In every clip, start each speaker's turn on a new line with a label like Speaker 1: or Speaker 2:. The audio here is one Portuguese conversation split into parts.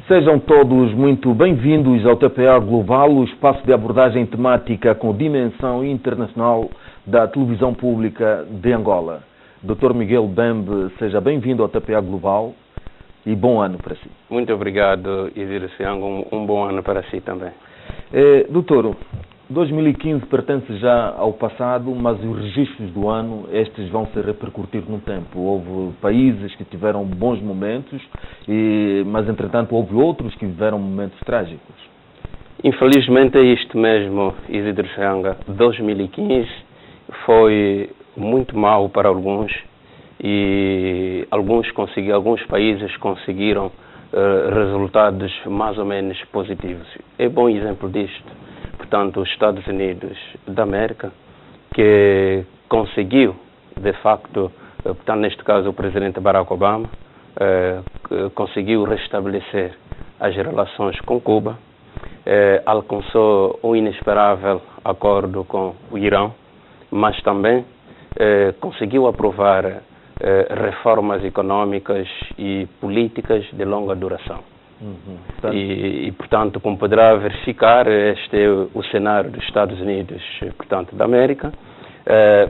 Speaker 1: Sejam todos muito bem-vindos ao TPA Global, o espaço de abordagem temática com dimensão internacional da televisão pública de Angola. Dr. Miguel Bembe, seja bem-vindo ao TPA Global e bom ano para si.
Speaker 2: Muito obrigado, Isidro Siango. Um bom ano para si também.
Speaker 1: Doutor, 2015 pertence já ao passado, mas os registros do ano, estes vão se repercutir no tempo. Houve países que tiveram bons momentos, mas entretanto houve outros que viveram momentos trágicos.
Speaker 2: Infelizmente é isto mesmo, Isidro Siango. 2015 foi muito mau para alguns e alguns países conseguiram resultados mais ou menos positivos. É bom exemplo disto. Portanto, os Estados Unidos da América, que conseguiu, de facto, portanto, neste caso o presidente Barack Obama, conseguiu restabelecer as relações com Cuba, alcançou um inesperável acordo com o Irão, mas também conseguiu aprovar reformas econômicas e políticas de longa duração. Portanto, como poderá verificar, este é o cenário dos Estados Unidos, portanto, da América.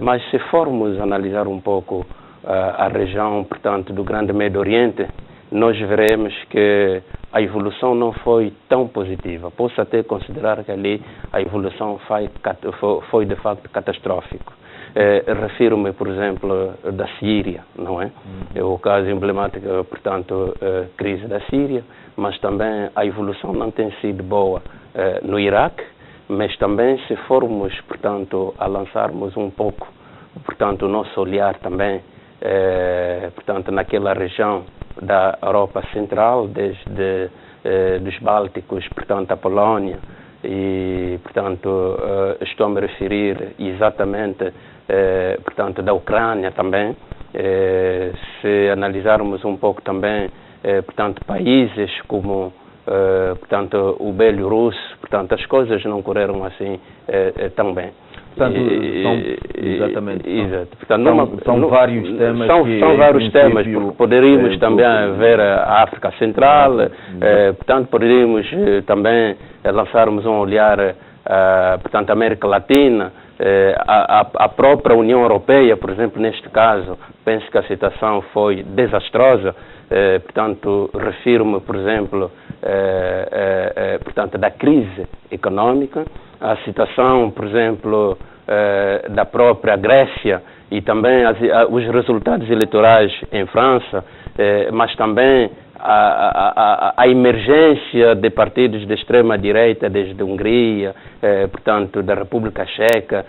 Speaker 2: Mas se formos analisar um pouco a região, portanto, do Grande Médio Oriente, nós veremos que a evolução não foi tão positiva. Posso até considerar que ali a evolução foi de facto catastrófica. Refiro-me, por exemplo, da Síria, não é? É o caso emblemático, portanto, crise da Síria, mas também a evolução não tem sido boa no Iraque, mas também se formos, portanto, a lançarmos um pouco, portanto, o nosso olhar também, portanto, naquela região da Europa Central, desde dos Bálticos, portanto, a Polónia, e, portanto, estou a me referir exatamente, portanto, da Ucrânia também. Se analisarmos um pouco também, portanto, países como, portanto, o Belarus, portanto, as coisas não correram assim tão bem.
Speaker 1: Portanto, exatamente.
Speaker 2: Exato. Portanto,
Speaker 1: são vários temas.
Speaker 2: São vários temas, porque poderíamos também ver a África Central, portanto, poderíamos também lançarmos um olhar, portanto, América Latina, a própria União Europeia, por exemplo, neste caso, penso que a situação foi desastrosa. Portanto, refiro-me, por exemplo, portanto, da crise econômica, a situação, por exemplo, da própria Grécia e também os resultados eleitorais em França, mas também a emergência de partidos de extrema-direita desde a Hungria, portanto, da República Checa,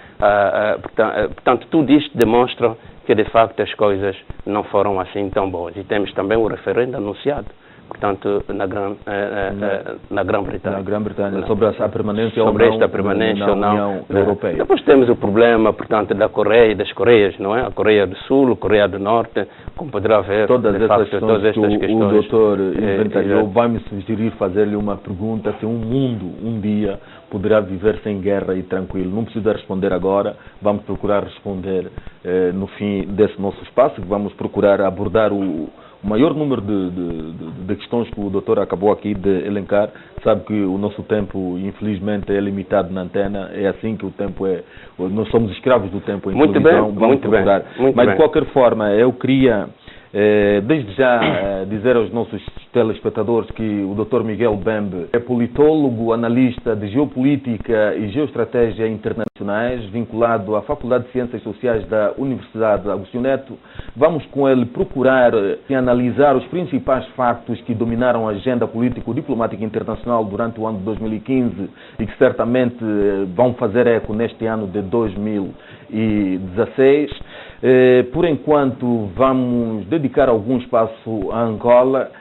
Speaker 2: portanto, tudo isto demonstra que, de facto, as coisas não foram assim tão boas. E temos também o referendo anunciado, portanto, na Grã-Bretanha.
Speaker 1: Na Grã-Bretanha, sobre essa permanência ou não,
Speaker 2: sobre esta permanência ou não,
Speaker 1: União Europeia.
Speaker 2: Depois temos o problema, portanto, da Coreia e das Coreias, não é? A Coreia do Sul, a Coreia do Norte, como poderá ver,
Speaker 1: todas estas questões. O doutor inventariou, vai-me sugerir fazer-lhe uma pergunta: se um mundo, um dia, poderá viver sem guerra e tranquilo. Não precisa responder agora, vamos procurar responder no fim desse nosso espaço, vamos procurar abordar o maior número de questões que o doutor acabou aqui de elencar. Sabe que o nosso tempo, infelizmente, é limitado na antena, é assim que o tempo é, nós somos escravos do tempo em televisão, vamos procurar. Mas de qualquer forma, eu queria desde já dizer aos nossos telespectadores que o Dr. Miguel Bembe é politólogo, analista de geopolítica e geoestratégia internacionais, vinculado à Faculdade de Ciências Sociais da Universidade Agostinho Neto. Vamos com ele procurar e analisar os principais factos que dominaram a agenda político-diplomática internacional durante o ano de 2015 e que certamente vão fazer eco neste ano de 2016. Por enquanto, vamos dedicar algum espaço a Angola.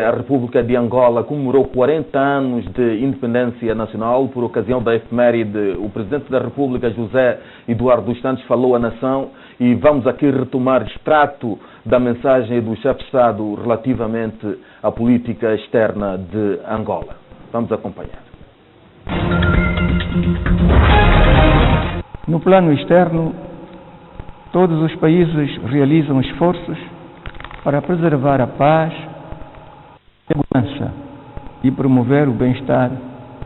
Speaker 1: A República de Angola comemorou 40 anos de independência nacional. Por ocasião da efeméride, o Presidente da República, José Eduardo dos Santos, falou à nação e vamos aqui retomar extrato da mensagem do chefe de Estado relativamente à política externa de Angola. Vamos acompanhar.
Speaker 3: No plano externo, todos os países realizam esforços para preservar a paz e a segurança e promover o bem-estar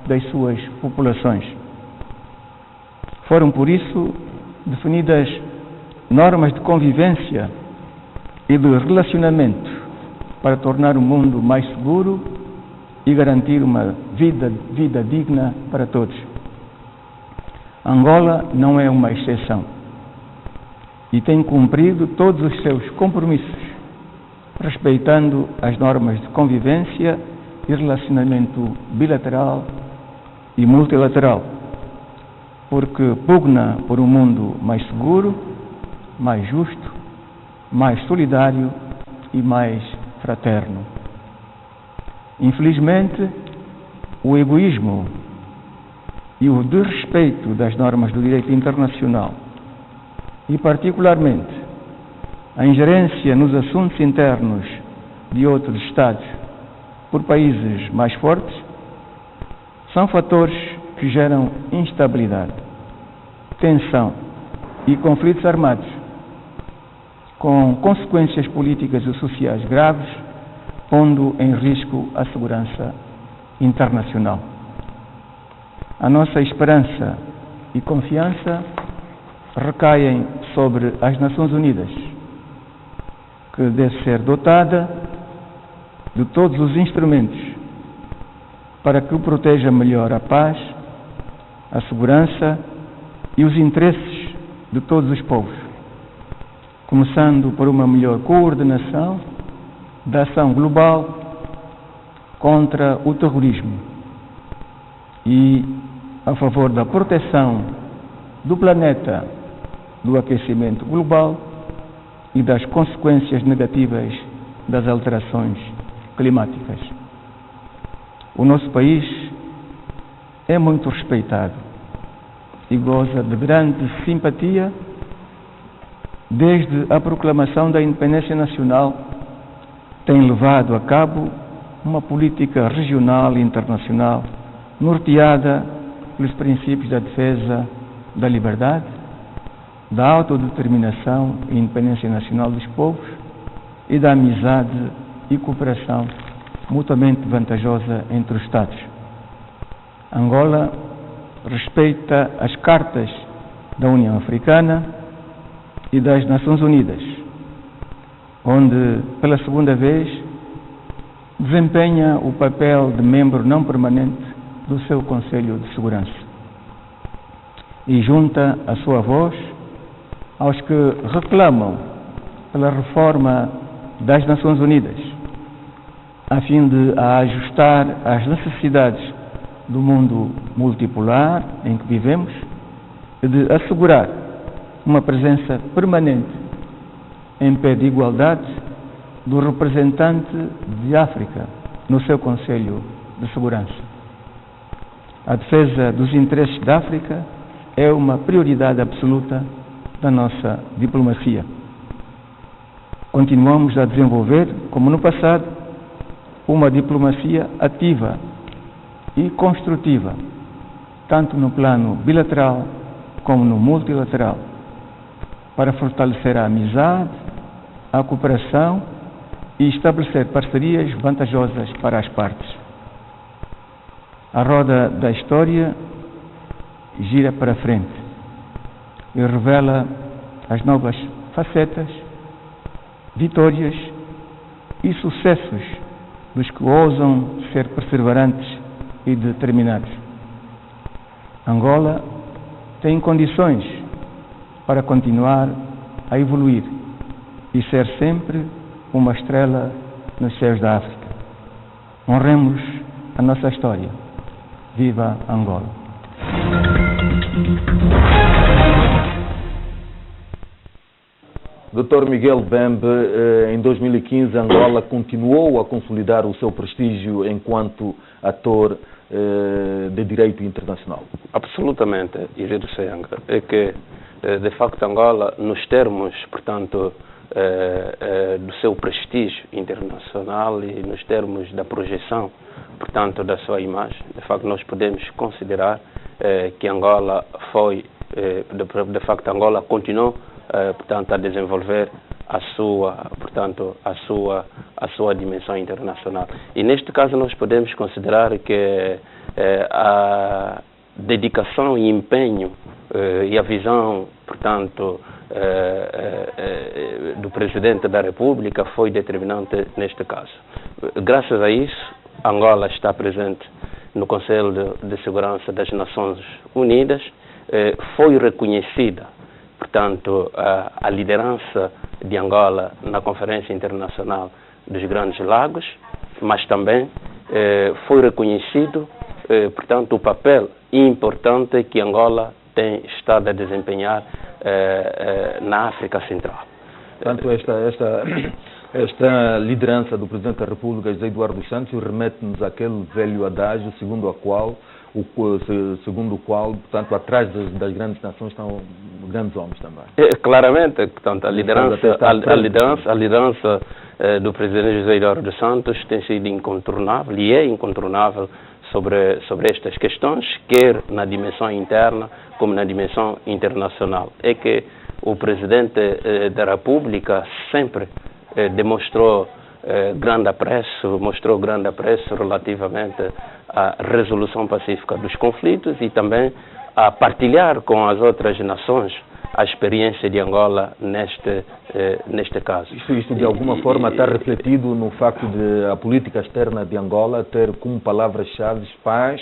Speaker 3: das suas populações. Foram, por isso, definidas normas de convivência e de relacionamento para tornar o mundo mais seguro e garantir uma vida digna para todos. Angola não é uma exceção e tem cumprido todos os seus compromissos, respeitando as normas de convivência e relacionamento bilateral e multilateral, porque pugna por um mundo mais seguro, mais justo, mais solidário e mais fraterno. Infelizmente, o egoísmo e o desrespeito das normas do direito internacional e, particularmente, a ingerência nos assuntos internos de outros Estados por países mais fortes são fatores que geram instabilidade, tensão e conflitos armados, com consequências políticas e sociais graves, pondo em risco a segurança internacional. A nossa esperança e confiança recaem sobre as Nações Unidas, que deve ser dotada de todos os instrumentos para que proteja melhor a paz, a segurança e os interesses de todos os povos, começando por uma melhor coordenação da ação global contra o terrorismo e a favor da proteção do planeta do aquecimento global e das consequências negativas das alterações climáticas. O nosso país é muito respeitado e goza de grande simpatia desde a proclamação da independência nacional. Tem levado a cabo uma política regional e internacional norteada pelos princípios da defesa da liberdade, da autodeterminação e independência nacional dos povos e da amizade e cooperação mutuamente vantajosa entre os Estados. Angola respeita as cartas da União Africana e das Nações Unidas, onde, pela segunda vez, desempenha o papel de membro não permanente do seu Conselho de Segurança e junta a sua voz aos que reclamam pela reforma das Nações Unidas, a fim de a ajustar às necessidades do mundo multipolar em que vivemos e de assegurar uma presença permanente em pé de igualdade do representante de África no seu Conselho de Segurança. A defesa dos interesses da África é uma prioridade absoluta da nossa diplomacia. Continuamos a desenvolver, como no passado, uma diplomacia ativa e construtiva, tanto no plano bilateral como no multilateral, para fortalecer a amizade, a cooperação e estabelecer parcerias vantajosas para as partes. A roda da história gira para frente e revela as novas facetas, vitórias e sucessos dos que ousam ser perseverantes e determinados. Angola tem condições para continuar a evoluir e ser sempre uma estrela nos céus da África. Honremos a nossa história. Viva Angola!
Speaker 1: Dr. Miguel Bembe, em 2015 Angola continuou a consolidar o seu prestígio enquanto ator de direito internacional.
Speaker 2: Absolutamente, Igido Seanga. É que, de facto, Angola, nos termos, portanto, do seu prestígio internacional e nos termos da projeção, portanto, da sua imagem, de facto, nós podemos considerar que Angola foi, de facto, Angola continuou, portanto, a desenvolver portanto, a sua dimensão internacional. E neste caso nós podemos considerar que a dedicação e empenho e a visão, portanto, do Presidente da República foi determinante neste caso. Graças a isso, Angola está presente no Conselho de Segurança das Nações Unidas, foi reconhecida, portanto, a liderança de Angola na Conferência Internacional dos Grandes Lagos, mas também foi reconhecido, portanto, o papel importante que Angola tem estado a desempenhar na África Central.
Speaker 1: Portanto, esta liderança do Presidente da República, José Eduardo Santos, remete-nos àquele velho adágio segundo o qual, portanto, atrás das grandes nações estão grandes homens também.
Speaker 2: Claramente, portanto, a liderança do Presidente José Eduardo Santos tem sido incontornável e é incontornável sobre estas questões, quer na dimensão interna como na dimensão internacional. É que o Presidente da República sempre mostrou grande apreço relativamente à resolução pacífica dos conflitos e também a partilhar com as outras nações a experiência de Angola neste caso.
Speaker 1: Isto de alguma forma está refletido no facto de a política externa de Angola ter como palavras-chave paz,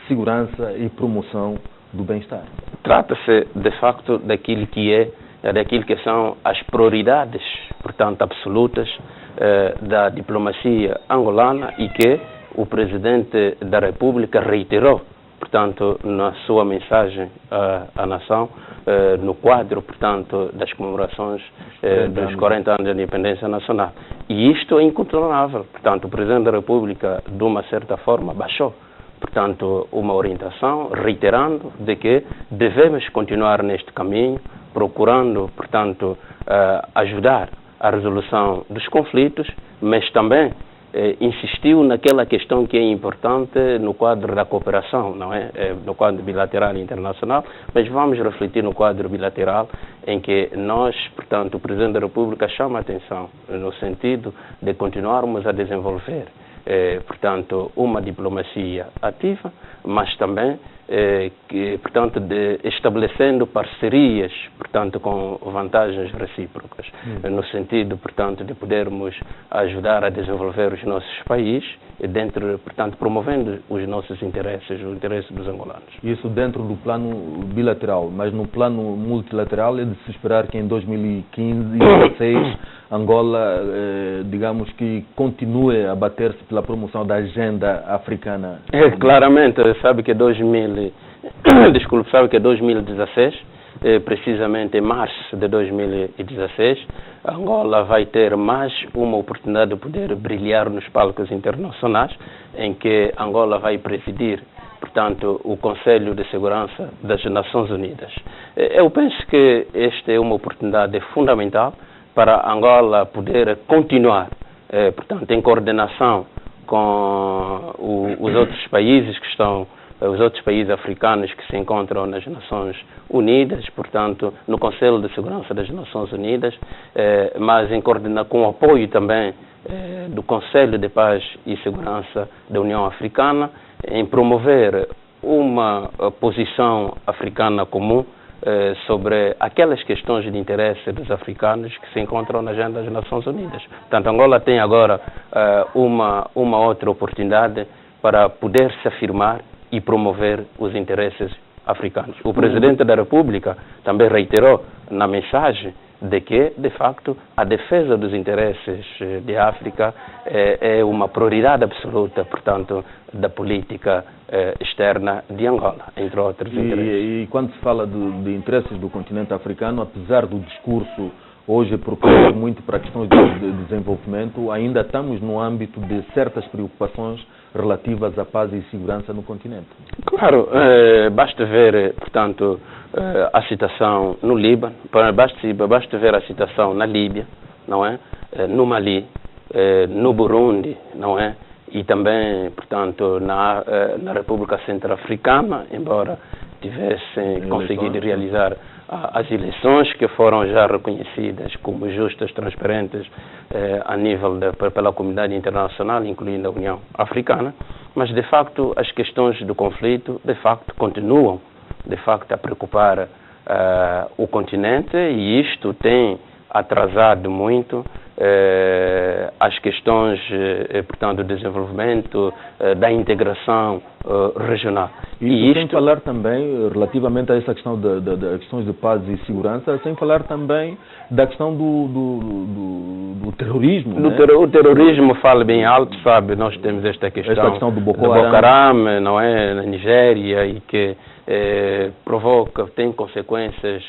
Speaker 1: segurança e promoção do bem-estar.
Speaker 2: Trata-se, de facto, daquilo que são as prioridades, portanto, absolutas da diplomacia angolana e que o Presidente da República reiterou, portanto, na sua mensagem à nação, no quadro, portanto, das comemorações dos 40 anos da independência nacional. E isto é incontornável. Portanto, o Presidente da República, de uma certa forma, baixou, portanto, uma orientação, reiterando de que devemos continuar neste caminho, procurando, portanto, ajudar a resolução dos conflitos, mas também insistiu naquela questão que é importante no quadro da cooperação, não é? No quadro bilateral e internacional, mas vamos refletir no quadro bilateral em que nós, portanto, o Presidente da República chama a atenção no sentido de continuarmos a desenvolver, portanto, uma diplomacia ativa, mas também portanto, estabelecendo parcerias, portanto, com vantagens recíprocas, no sentido, portanto, de podermos ajudar a desenvolver os nossos países, portanto, promovendo os nossos interesses, os interesses dos angolanos.
Speaker 1: Isso dentro do plano bilateral, mas no plano multilateral é de se esperar que em 2015 e 2016 Angola, digamos que continue a bater-se pela promoção da agenda africana.
Speaker 2: Claramente, sabe que 2016, precisamente em março de 2016, Angola vai ter mais uma oportunidade de poder brilhar nos palcos internacionais, em que Angola vai presidir, portanto, o Conselho de Segurança das Nações Unidas. Eu penso que esta é uma oportunidade fundamental para Angola poder continuar, portanto, em coordenação com os outros países que estão, os outros países africanos que se encontram nas Nações Unidas, portanto, no Conselho de Segurança das Nações Unidas, mas com o apoio também do Conselho de Paz e Segurança da União Africana, em promover uma posição africana comum sobre aquelas questões de interesse dos africanos que se encontram na agenda das Nações Unidas. Portanto, Angola tem agora uma outra oportunidade para poder se afirmar e promover os interesses africanos. O Presidente da República também reiterou na mensagem de que, de facto, a defesa dos interesses de África é uma prioridade absoluta, portanto, da política externa de Angola, entre outros interesses.
Speaker 1: E quando se fala de interesses do continente africano, apesar do discurso hoje propor muito para questões de desenvolvimento, ainda estamos no âmbito de certas preocupações relativas à paz e segurança no continente.
Speaker 2: Claro, basta ver, portanto, a situação no Líbano, basta ver a situação na Líbia, não é? No Mali, no Burundi, não é? E também, portanto, na República Centro-Africana, embora tivessem conseguido realizar as eleições que foram já reconhecidas como justas, transparentes a nível pela comunidade internacional, incluindo a União Africana, mas de facto as questões do conflito de facto continuam de facto a preocupar o continente, e isto tem atrasado muito as questões, portanto, do desenvolvimento, da integração regional.
Speaker 1: E isto... sem falar também, relativamente a essa questão das questões de paz e segurança, sem falar também da questão do terrorismo.
Speaker 2: O terrorismo fala bem alto, sabe? Nós temos esta questão
Speaker 1: do Boko Haram,
Speaker 2: Haram, não é? Na Nigéria, e que tem consequências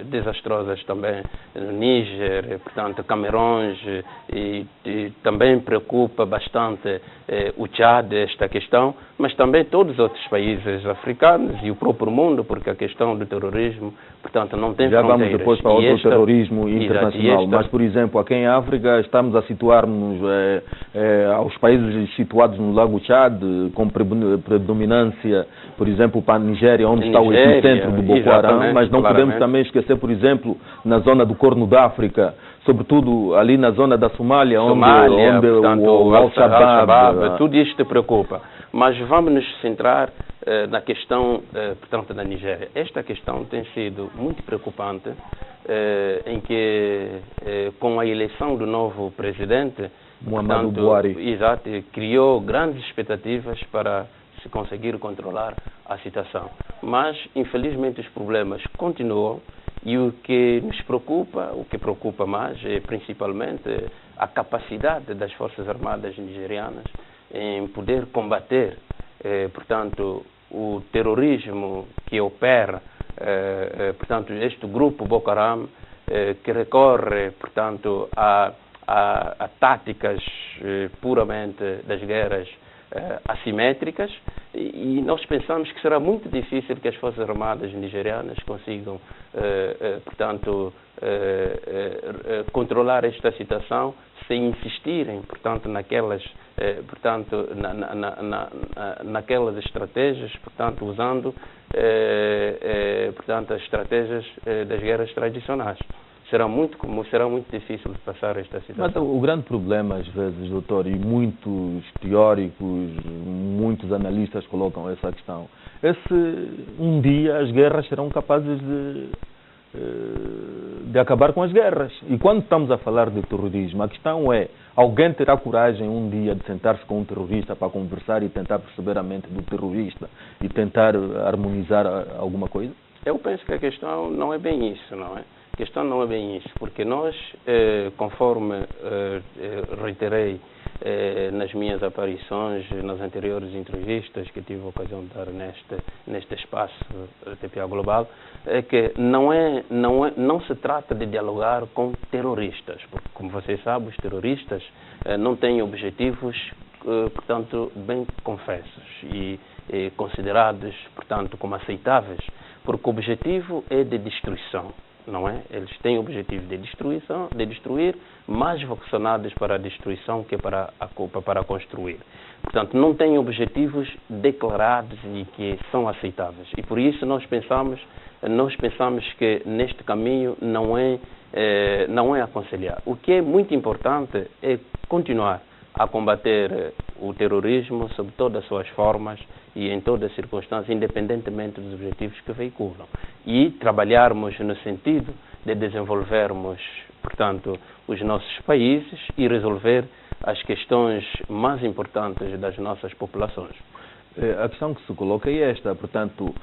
Speaker 2: desastrosas também no Níger, portanto, Camarões, e também preocupa bastante o Tchad, esta questão, mas também todos os outros países africanos e o próprio mundo, porque a questão do terrorismo, portanto, não tem fronteiras.
Speaker 1: Já vamos depois para outro terrorismo internacional, mas, por exemplo, aqui em África estamos a situar-nos aos países situados no Lago Tchad, com predominância, por exemplo, para a Nigéria, onde está o epicentro do Boko Haram, mas não podemos também esquecer, por exemplo, na zona do Corno da África, sobretudo ali na zona da Somália, onde
Speaker 2: portanto,
Speaker 1: o Al-Shabaab...
Speaker 2: Tudo isto te preocupa. Mas vamos nos centrar na questão, portanto, da Nigéria. Esta questão tem sido muito preocupante, em que, com a eleição do novo presidente,
Speaker 1: Muhammadu Buhari,
Speaker 2: exato, criou grandes expectativas para se conseguir controlar a situação. Mas, infelizmente, os problemas continuam, e o que nos preocupa, o que preocupa mais, é principalmente a capacidade das Forças Armadas nigerianas em poder combater, portanto, o terrorismo que opera, portanto, este grupo Boko Haram, que recorre, portanto, a táticas puramente das guerras assimétricas, e nós pensamos que será muito difícil que as Forças Armadas nigerianas consigam, portanto, controlar esta situação sem insistirem, portanto, naquelas estratégias, portanto, usando, portanto, as estratégias das guerras tradicionais. Será muito difícil de passar esta situação.
Speaker 1: Mas o grande problema, às vezes, doutor, e muitos teóricos, muitos analistas colocam essa questão, é se um dia as guerras serão capazes de acabar com as guerras. E quando estamos a falar de terrorismo, a questão é, alguém terá coragem um dia de sentar-se com um terrorista para conversar e tentar perceber a mente do terrorista e tentar harmonizar alguma coisa?
Speaker 2: Eu penso que a questão não é bem isso, não é? A questão não é bem isso, porque nós, conforme reiterei nas minhas aparições, nas anteriores entrevistas que tive a ocasião de dar neste espaço TPA Global, é que não se trata de dialogar com terroristas, porque, como vocês sabem, os terroristas não têm objetivos, portanto, bem confessos e considerados, portanto, como aceitáveis, porque o objetivo é de destruição. Não é? Eles têm o objetivo de destruir, mais vocacionados para a destruição que para construir. Portanto, não têm objetivos declarados e que são aceitáveis. E por isso nós pensamos que neste caminho não é aconselhar. O que é muito importante é continuar a combater o terrorismo sob todas as suas formas e em todas as circunstâncias, independentemente dos objetivos que veiculam. E trabalharmos no sentido de desenvolvermos, portanto, os nossos países e resolver as questões mais importantes das nossas populações.
Speaker 1: A questão que se coloca é esta, portanto,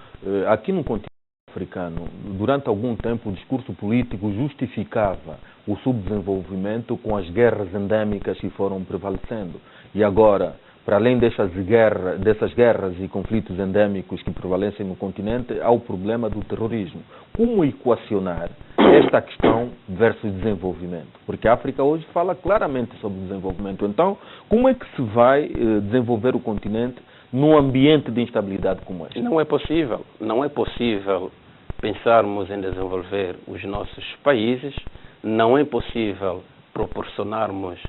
Speaker 1: aqui no continente africano, durante algum tempo o discurso político justificava o subdesenvolvimento com as guerras endêmicas que foram prevalecendo. E agora, para além dessas guerras e conflitos endêmicos que prevalecem no continente, há o problema do terrorismo. Como equacionar esta questão versus desenvolvimento? Porque a África hoje fala claramente sobre desenvolvimento. Então, como é que se vai desenvolver o continente num ambiente de instabilidade como este?
Speaker 2: Não é possível pensarmos em desenvolver os nossos países, não é possível proporcionarmos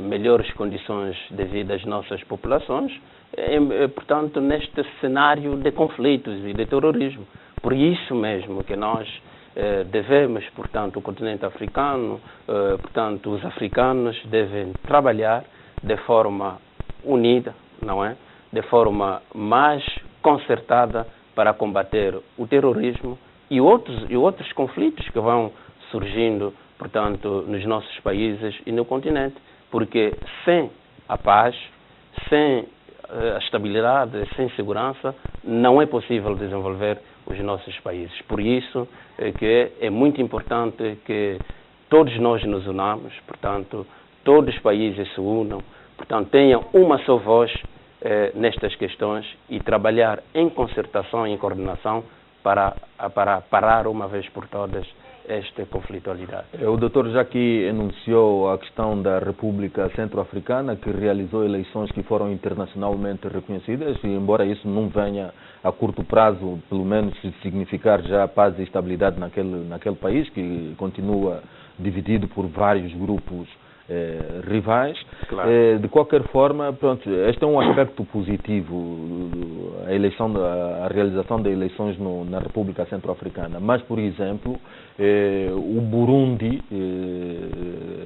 Speaker 2: melhores condições de vida às nossas populações, portanto, neste cenário de conflitos e de terrorismo. Por isso mesmo que nós devemos, portanto, o continente africano, portanto, os africanos devem trabalhar de forma unida, não é? De forma mais concertada para combater o terrorismo e outros conflitos que vão surgindo, portanto, nos nossos países e no continente, porque sem a paz, sem a estabilidade, sem segurança, não é possível desenvolver os nossos países. Por isso que é muito importante que todos nós nos unamos, portanto, todos os países se unam, portanto, tenham uma só voz nestas questões e trabalhar em concertação e em coordenação para parar uma vez por todas esta conflitualidade.
Speaker 1: O doutor já aqui enunciou a questão da República Centro-Africana, que realizou eleições que foram internacionalmente reconhecidas, e embora isso não venha a curto prazo, pelo menos significar já paz e estabilidade naquele país, que continua dividido por vários grupos rivais.
Speaker 2: Claro.
Speaker 1: De qualquer forma, pronto, este é um aspecto positivo, a realização de eleições na República Centro-Africana. Mas, por exemplo, o Burundi,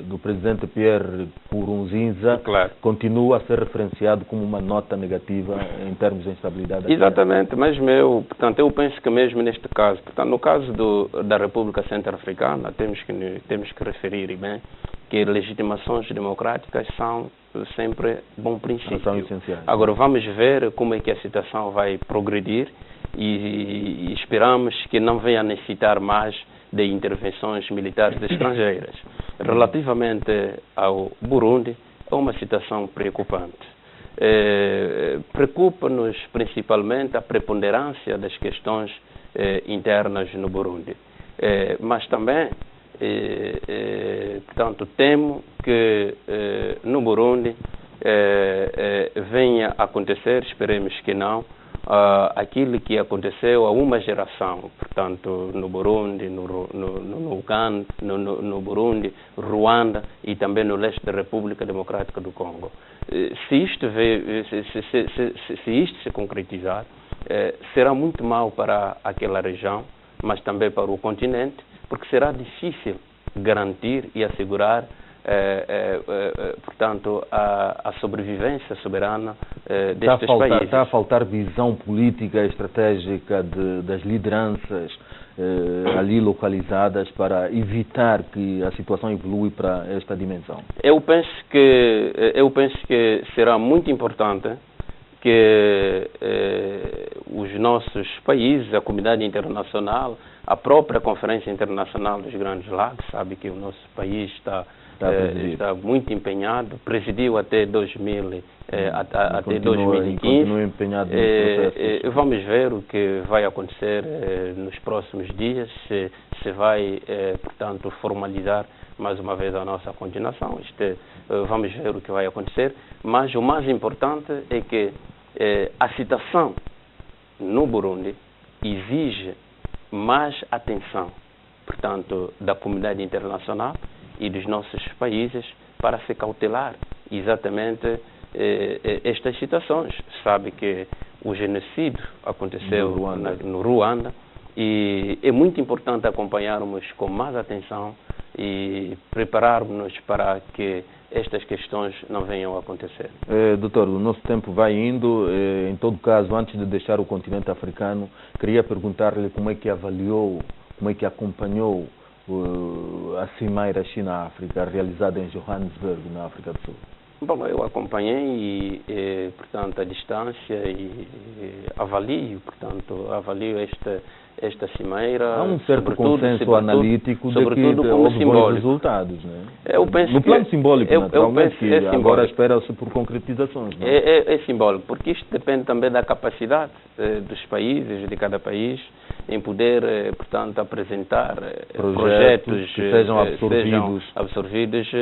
Speaker 1: do presidente Pierre Nkurunziza,
Speaker 2: claro,
Speaker 1: continua a ser referenciado como uma nota negativa em termos de instabilidade.
Speaker 2: Exatamente, mas eu penso que mesmo neste caso, portanto, no caso da República Centro-Africana, temos que referir bem que legitimações democráticas são sempre bom princípio.
Speaker 1: São essenciais.
Speaker 2: Agora vamos ver como é que a situação vai progredir e esperamos que não venha a necessitar mais de intervenções militares estrangeiras. Relativamente ao Burundi, é uma situação preocupante. Preocupa-nos principalmente a preponderância das questões internas no Burundi. Mas também portanto, temo que no Burundi venha a acontecer, esperemos que não, aquilo que aconteceu há uma geração, portanto, no Burundi, no Uganda, no Burundi, Ruanda e também no leste da República Democrática do Congo. Se isto se concretizar, será muito mal para aquela região, mas também para o continente, porque será difícil garantir e assegurar, portanto, a sobrevivência soberana destes países.
Speaker 1: Está a faltar visão política estratégica das lideranças ali localizadas para evitar que a situação evolui para esta dimensão.
Speaker 2: Eu penso que será muito importante que os nossos países, a comunidade internacional, a própria Conferência Internacional dos Grandes Lagos, sabe que o nosso país está muito empenhado, presidiu até 2015.
Speaker 1: Continua empenhado no processo.
Speaker 2: Vamos ver o que vai acontecer nos próximos dias, se vai, portanto, formalizar mais uma vez a nossa continuação. Vamos ver o que vai acontecer, mas o mais importante é que a situação no Burundi exige mais atenção, portanto, da comunidade internacional e dos nossos países para se cautelar exatamente estas situações. Sabe que o genocídio aconteceu no Ruanda e é muito importante acompanharmos com mais atenção e prepararmos para que estas questões não venham a acontecer.
Speaker 1: Doutor, o nosso tempo vai indo. Em todo caso, antes de deixar o continente africano, queria perguntar-lhe como é que avaliou, como é que acompanhou a Cimeira China-África realizada em Johannesburg, na África do Sul.
Speaker 2: Bom, eu acompanhei e portanto, a distância e avalio esta cimeira.
Speaker 1: Há um certo consenso analítico de que houve bons resultados, né? No plano simbólico, naturalmente, que agora espera-se por concretizações. Não?
Speaker 2: É simbólico, porque isto depende também da capacidade dos países, de cada país, em poder, portanto, apresentar projetos
Speaker 1: que sejam
Speaker 2: absorvidos.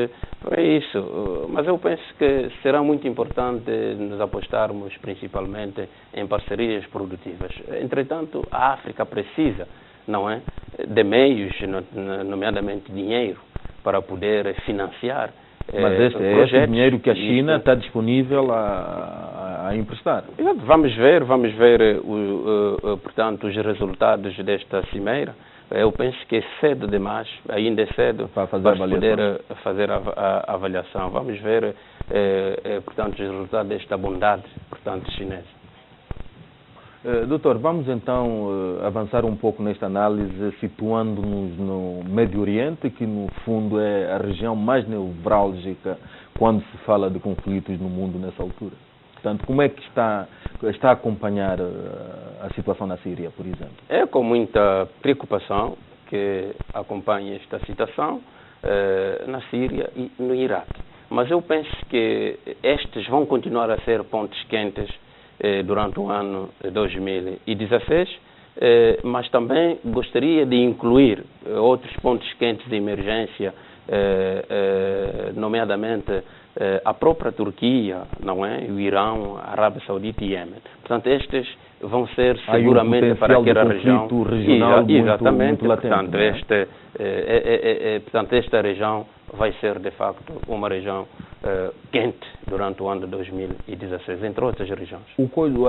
Speaker 2: É isso. Mas eu penso que será muito importante nos apostarmos principalmente em parcerias produtivas. Entretanto, a África precisa, não é, de meios, nomeadamente dinheiro, para poder financiar
Speaker 1: Mas esse dinheiro que a China está disponível a a emprestar.
Speaker 2: Vamos ver portanto, os resultados desta cimeira. Eu penso que é cedo demais, ainda é cedo para poder fazer a avaliação. Vamos ver, portanto, os resultados desta bondade, portanto, chinesa.
Speaker 1: Doutor, vamos então avançar um pouco nesta análise, situando-nos no Médio Oriente, que no fundo é a região mais nevrálgica quando se fala de conflitos no mundo nessa altura. Portanto, como é que está a acompanhar a situação na Síria, por exemplo?
Speaker 2: É com muita preocupação que acompanha esta situação na Síria e no Iraque. Mas eu penso que estes vão continuar a ser pontos quentes durante o ano 2016, mas também gostaria de incluir outros pontos quentes de emergência, nomeadamente a própria Turquia, não é? O Irão, a Arábia Saudita e Iêmen. Portanto, estes vão ser seguramente para aquela região
Speaker 1: regional
Speaker 2: exatamente.
Speaker 1: Muito latente,
Speaker 2: portanto, esta região vai ser de facto uma região quente durante o ano 2016, entre outras regiões.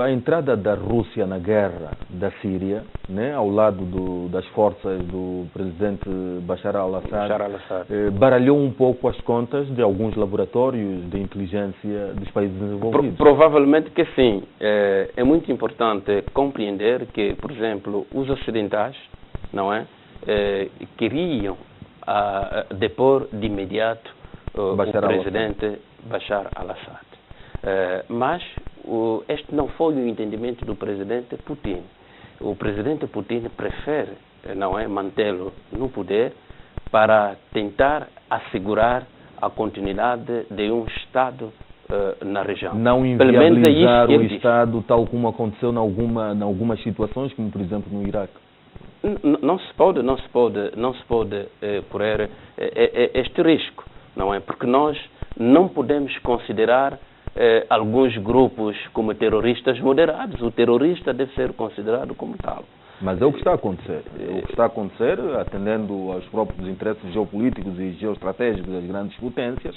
Speaker 1: A entrada da Rússia na guerra da Síria, né, ao lado das forças do presidente Bashar al-Assad, baralhou um pouco as contas de alguns laboratórios de inteligência dos países desenvolvidos.
Speaker 2: Provavelmente que sim. É muito importante compreender que, por exemplo, os ocidentais, não é, queriam depor de imediato o presidente Bashar al-Assad. Mas este não foi o entendimento do presidente Putin. O presidente Putin prefere, não é, mantê-lo no poder para tentar assegurar a continuidade de um Estado na região.
Speaker 1: Não inviabilizar o Estado tal como aconteceu em algumas situações, como por exemplo no Iraque.
Speaker 2: Não se pode correr este risco, não é? Porque nós não podemos considerar alguns grupos como terroristas moderados. O terrorista deve ser considerado como tal.
Speaker 1: Mas é o que está a acontecer. É o que está a acontecer, atendendo aos próprios interesses geopolíticos e geoestratégicos das grandes potências.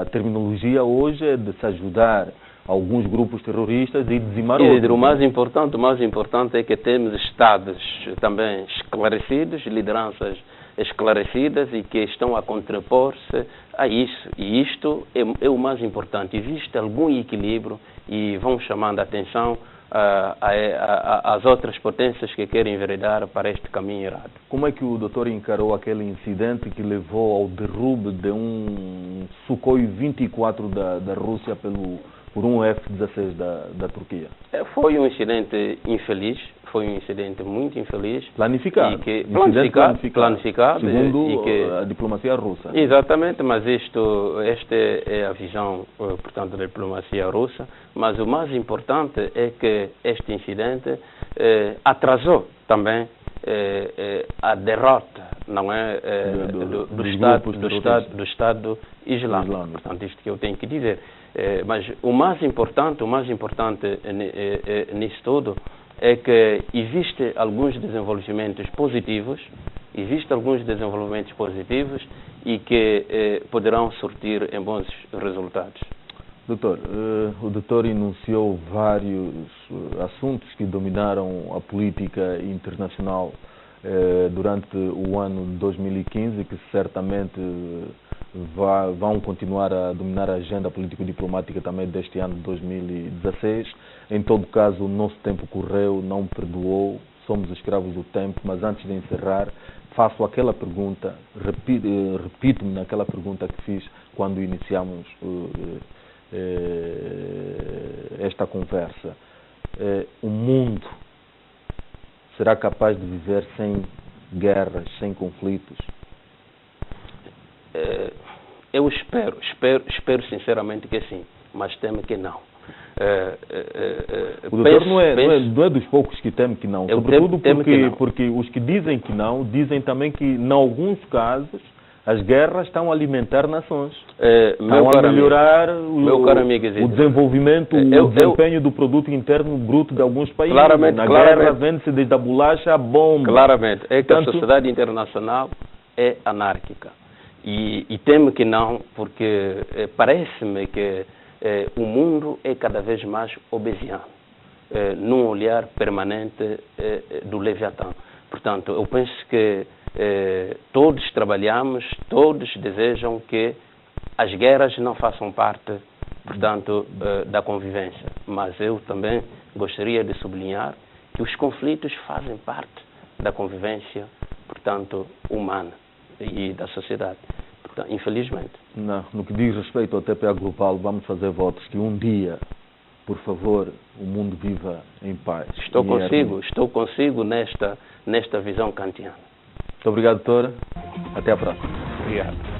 Speaker 1: A terminologia hoje é de se ajudar alguns grupos terroristas e dizimar outros.
Speaker 2: O mais importante é que temos Estados também esclarecidos, lideranças esclarecidas e que estão a contrapor-se a isso. E isto é o mais importante. Existe algum equilíbrio e vão chamando a atenção às outras potências que querem enveredar para este caminho errado.
Speaker 1: Como é que o doutor encarou aquele incidente que levou ao derrube de um Sukhoi 24 da Rússia por um F-16 da Turquia?
Speaker 2: Foi um incidente infeliz, foi um incidente muito infeliz.
Speaker 1: Planificado.
Speaker 2: Planificado.
Speaker 1: Segundo a diplomacia russa.
Speaker 2: Exatamente, mas esta é a visão, portanto, da diplomacia russa. Mas o mais importante é que este incidente atrasou também a derrota, não é, do Estado Islâmico. Portanto, isto que eu tenho que dizer. Mas o mais importante nisso tudo é que existem alguns desenvolvimentos positivos e que poderão surtir em bons resultados.
Speaker 1: Doutor, o doutor enunciou vários assuntos que dominaram a política internacional durante o ano de 2015, que certamente vão continuar a dominar a agenda político-diplomática também deste ano de 2016. Em todo caso, o nosso tempo correu, não perdoou, somos escravos do tempo, mas antes de encerrar, faço aquela pergunta, repito-me naquela pergunta que fiz quando iniciamos esta conversa. O mundo será capaz de viver sem guerras, sem conflitos?
Speaker 2: Eu espero sinceramente que sim, mas temo que não.
Speaker 1: O doutor não é dos poucos que teme que não, sobretudo porque os que dizem que não, dizem também que, em alguns casos, as guerras estão a alimentar nações, estão a melhorar o desenvolvimento, o desempenho do produto interno bruto de alguns países. Na guerra vende-se desde a bolacha à bomba.
Speaker 2: Claramente, é que a sociedade internacional é anárquica. E temo que não, porque parece-me que o mundo é cada vez mais obesiano, num olhar permanente do Leviatã. Portanto, eu penso que todos trabalhamos, todos desejam que as guerras não façam parte, portanto, da convivência. Mas eu também gostaria de sublinhar que os conflitos fazem parte da convivência, portanto, humana e da sociedade. Portanto, infelizmente.
Speaker 1: Não, no que diz respeito ao TPA Global, vamos fazer votos que um dia, por favor, o mundo viva em paz.
Speaker 2: Estou consigo nesta visão kantiana.
Speaker 1: Muito obrigado, doutora. Até a próxima.
Speaker 2: Obrigado.